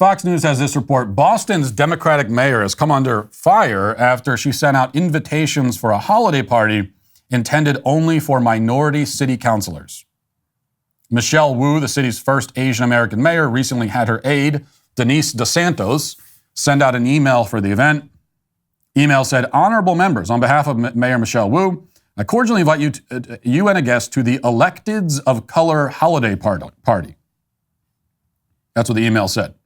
Fox News has this report. Boston's Democratic mayor has come under fire after she sent out invitations for a holiday party intended only for minority city councilors. Michelle Wu, the city's first Asian American mayor, recently had her aide, Denise DeSantos, send out an email for the event. Email said, "Honorable members, on behalf of Mayor Michelle Wu, I cordially invite you and a guest to the Electeds of Color holiday party." That's what the email said.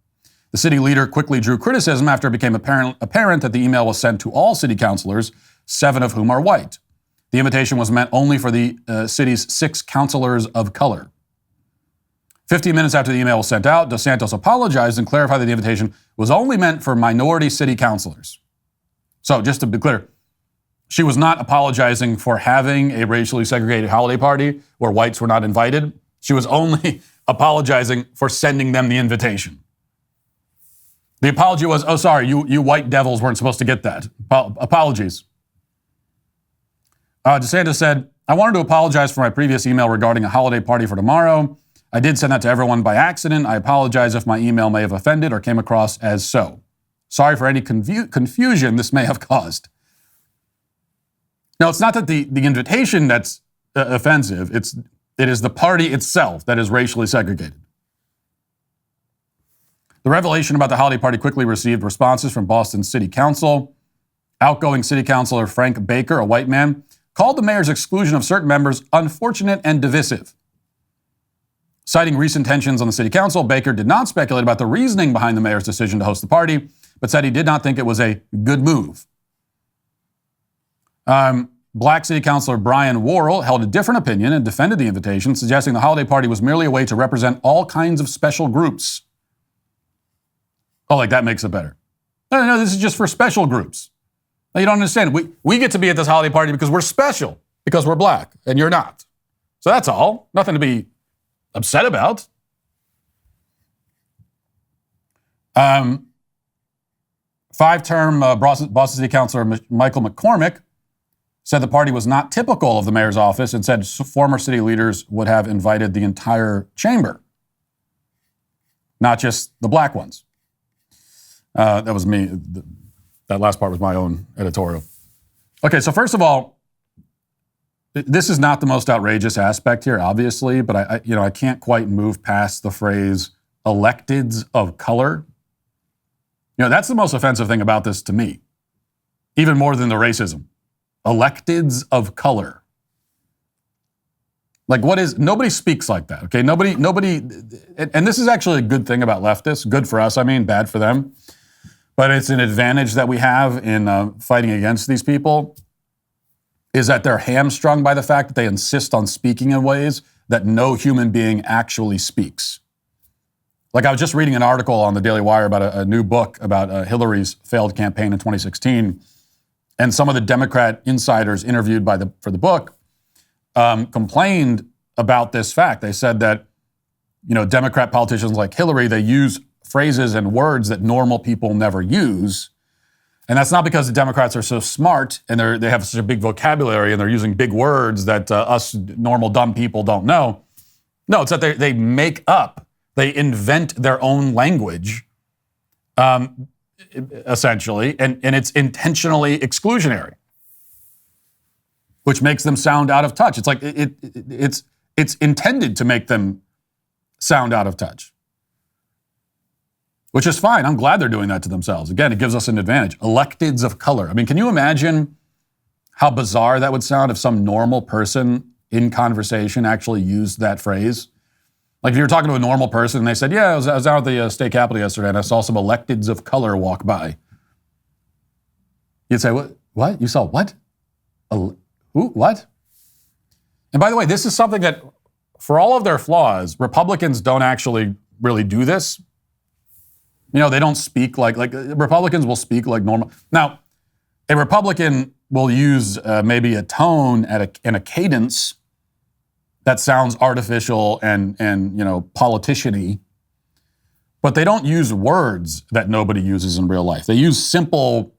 The city leader quickly drew criticism after it became apparent that the email was sent to all city councilors, 7 of whom are white. The invitation was meant only for the city's 6 councilors of color. 15 minutes after the email was sent out, DeSantos apologized and clarified that the invitation was only meant for minority city councilors. So just to be clear, she was not apologizing for having a racially segregated holiday party where whites were not invited. She was only apologizing for sending them the invitation. The apology was, "Oh, sorry, you white devils weren't supposed to get that. Apologies." DeSantis said, "I wanted to apologize for my previous email regarding a holiday party for tomorrow. I did send that to everyone by accident. I apologize if my email may have offended or came across as so. Sorry for any confusion this may have caused." Now, it's not that the invitation that's offensive. It is the party itself that is racially segregated. The revelation about the holiday party quickly received responses from Boston's city council. Outgoing city councilor Frank Baker, a white man, called the mayor's exclusion of certain members unfortunate and divisive. Citing recent tensions on the city council, Baker did not speculate about the reasoning behind the mayor's decision to host the party, but said he did not think it was a good move. Black City Councilor Brian Worrell held a different opinion and defended the invitation, suggesting the holiday party was merely a way to represent all kinds of special groups. Oh, like that makes it better. No, this is just for special groups. Now, you don't understand. We get to be at this holiday party because we're special, because we're black, and you're not. So that's all. Nothing to be upset about. Five-term Boston City Councilor Michael McCormick said the party was not typical of the mayor's office and said former city leaders would have invited the entire chamber, not just the black ones. That was me. That last part was my own editorial. Okay, so first of all, this is not the most outrageous aspect here, obviously, but I can't quite move past the phrase "electeds of color." That's the most offensive thing about this to me, even more than the racism. Electeds of color. Like, nobody speaks like that, okay? Nobody, and this is actually a good thing about leftists, good for us, bad for them, but it's an advantage that we have in fighting against these people, is that they're hamstrung by the fact that they insist on speaking in ways that no human being actually speaks. Like, I was just reading an article on the Daily Wire about a new book about Hillary's failed campaign in 2016, and some of the Democrat insiders interviewed for the book complained about this fact. They said that, Democrat politicians like Hillary, they use phrases and words that normal people never use. And that's not because the Democrats are so smart and they have such a big vocabulary and they're using big words that us normal dumb people don't know. No, it's that they make up, they invent their own language, essentially, and it's intentionally exclusionary, which makes them sound out of touch. It's like it's intended to make them sound out of touch, which is fine. I'm glad they're doing that to themselves. Again, it gives us an advantage. Electeds of color. Can you imagine how bizarre that would sound if some normal person in conversation actually used that phrase? Like if you were talking to a normal person and they said, "Yeah, I was out at the state capitol yesterday and I saw some electeds of color walk by." You'd say, "What? You saw what? Who? What?" And by the way, this is something that, for all of their flaws, Republicans don't actually really do this. They don't speak like Republicans will speak like normal. Now, a Republican will use maybe a tone and a cadence that sounds artificial and politician-y, but they don't use words that nobody uses in real life. They use simple,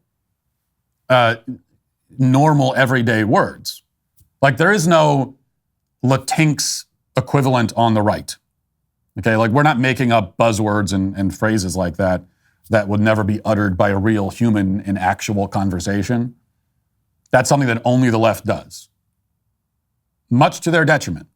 normal, everyday words. Like there is no Latinx equivalent on the right. Okay, like we're not making up buzzwords and phrases like that would never be uttered by a real human in actual conversation. That's something that only the left does, much to their detriment.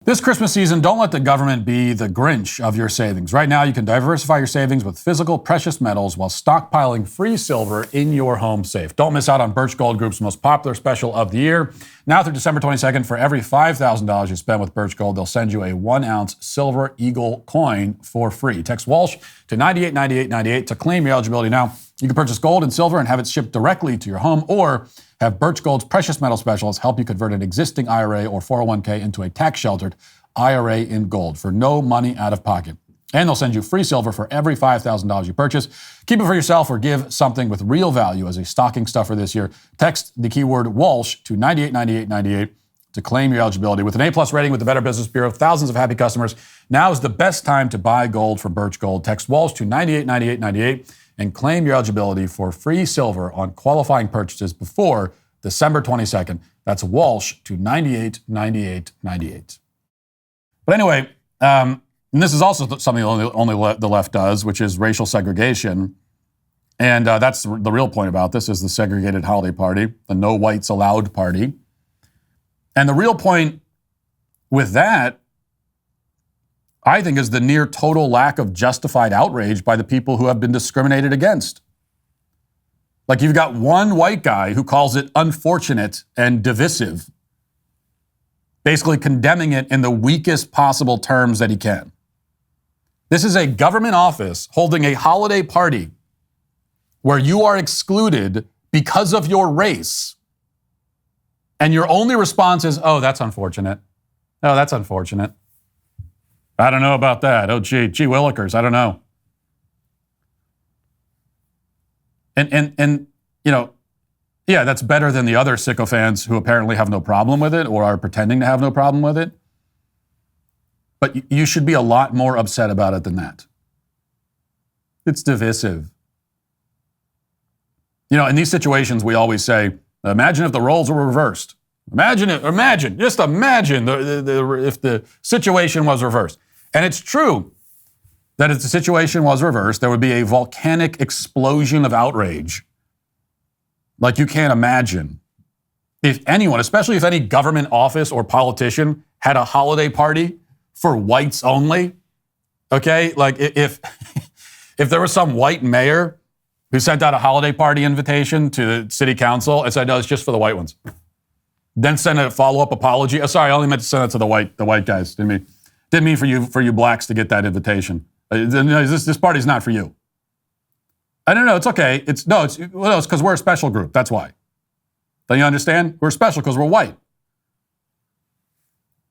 This Christmas season, don't let the government be the Grinch of your savings. Right now, you can diversify your savings with physical precious metals while stockpiling free silver in your home safe. Don't miss out on Birch Gold Group's most popular special of the year. Now through December 22nd, for every $5,000 you spend with Birch Gold, they'll send you a 1-ounce silver eagle coin for free. Text Walsh to 989898 to claim your eligibility now. You can purchase gold and silver and have it shipped directly to your home, or have Birch Gold's precious metal specialists help you convert an existing IRA or 401k into a tax-sheltered IRA in gold for no money out of pocket. And they'll send you free silver for every $5,000 you purchase. Keep it for yourself or give something with real value as a stocking stuffer this year. Text the keyword Walsh to 989898 to claim your eligibility. With an A+ rating with the Better Business Bureau, thousands of happy customers, now is the best time to buy gold from Birch Gold. Text Walsh to 989898 and claim your eligibility for free silver on qualifying purchases before December 22nd. That's Walsh to 989898. But anyway, and this is also something only the left does, which is racial segregation. And that's the real point about this, is the segregated holiday party, the no whites allowed party. And the real point with that, I think, is the near total lack of justified outrage by the people who have been discriminated against. Like, you've got one white guy who calls it unfortunate and divisive, basically condemning it in the weakest possible terms that he can. This is a government office holding a holiday party where you are excluded because of your race. And your only response is, oh, that's unfortunate. Oh, that's unfortunate. I don't know about that. Oh, gee willikers, I don't know. And you know, yeah, that's better than the other sycophants who apparently have no problem with it or are pretending to have no problem with it. But you should be a lot more upset about it than that. It's divisive. You know, in these situations, we always say, imagine if the roles were reversed. Just imagine if the situation was reversed. And it's true that if the situation was reversed, there would be a volcanic explosion of outrage. Like you can't imagine. If anyone, especially if any government office or politician, had a holiday party for whites only, okay? Like if there was some white mayor who sent out a holiday party invitation to the city council and said, no, it's just for the white ones. Then send a follow-up apology. Oh, sorry, I only meant to send it to the white guys. Didn't mean for you blacks to get that invitation. This party's not for you. I don't know. It's okay. It's because we're a special group. That's why. Don't you understand? We're special because we're white.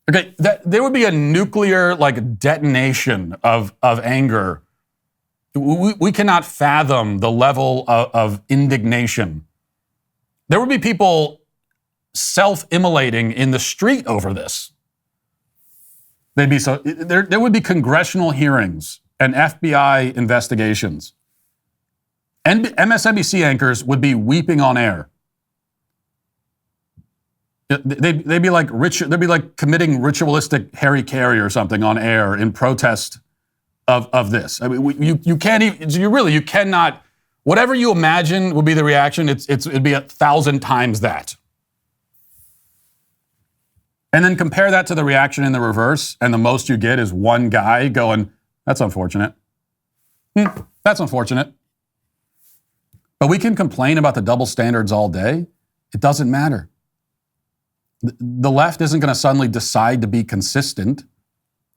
Okay, there would be a nuclear detonation of anger. We cannot fathom the level of indignation. There would be people self-immolating in the street over this. There would be congressional hearings and FBI investigations. And MSNBC anchors would be weeping on air. They'd be like committing ritualistic Harry Carey or something on air in protest of this. I mean, you can't even, you cannot, whatever you imagine would be the reaction, it'd be 1,000 times that. And then compare that to the reaction in the reverse, and the most you get is one guy going, that's unfortunate. That's unfortunate. But we can complain about the double standards all day. It doesn't matter. The left isn't going to suddenly decide to be consistent.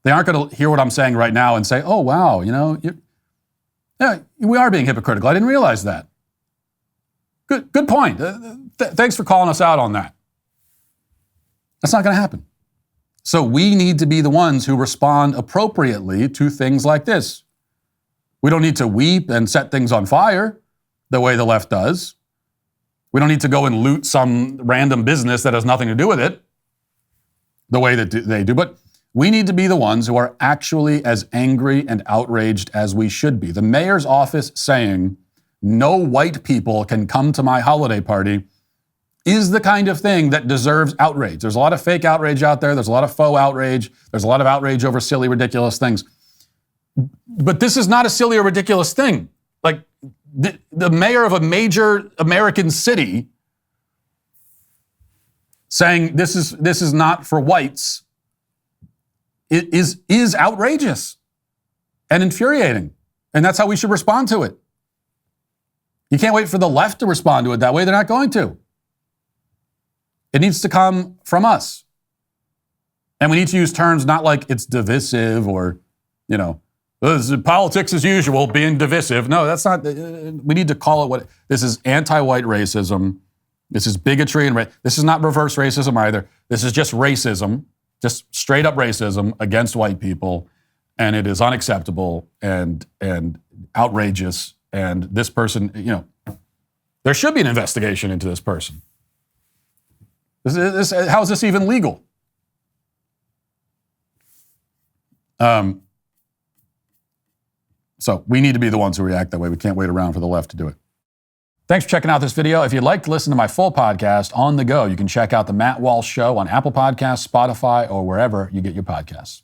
They aren't going to hear what I'm saying right now and say, oh, wow, yeah, we are being hypocritical. I didn't realize that. Good point. Thanks for calling us out on that. That's not going to happen. So we need to be the ones who respond appropriately to things like this. We don't need to weep and set things on fire the way the left does. We don't need to go and loot some random business that has nothing to do with it the way that they do. But we need to be the ones who are actually as angry and outraged as we should be. The mayor's office saying, no white people can come to my holiday party is the kind of thing that deserves outrage. There's a lot of fake outrage out there. There's a lot of faux outrage. There's a lot of outrage over silly, ridiculous things. But this is not a silly or ridiculous thing. Like the mayor of a major American city saying this is not for whites, it is outrageous and infuriating. And that's how we should respond to it. You can't wait for the left to respond to it that way. They're not going to. It needs to come from us. And we need to use terms not like it's divisive or, this is politics as usual, being divisive. No, that's not. We need to call it what this is: anti-white racism. This is bigotry and this is not reverse racism either. This is just racism, just straight up racism against white people, and it is unacceptable and outrageous. And this person, there should be an investigation into this person. How is this even legal? So we need to be the ones who react that way. We can't wait around for the left to do it. Thanks for checking out this video. If you'd like to listen to my full podcast on the go, you can check out The Matt Walsh Show on Apple Podcasts, Spotify, or wherever you get your podcasts.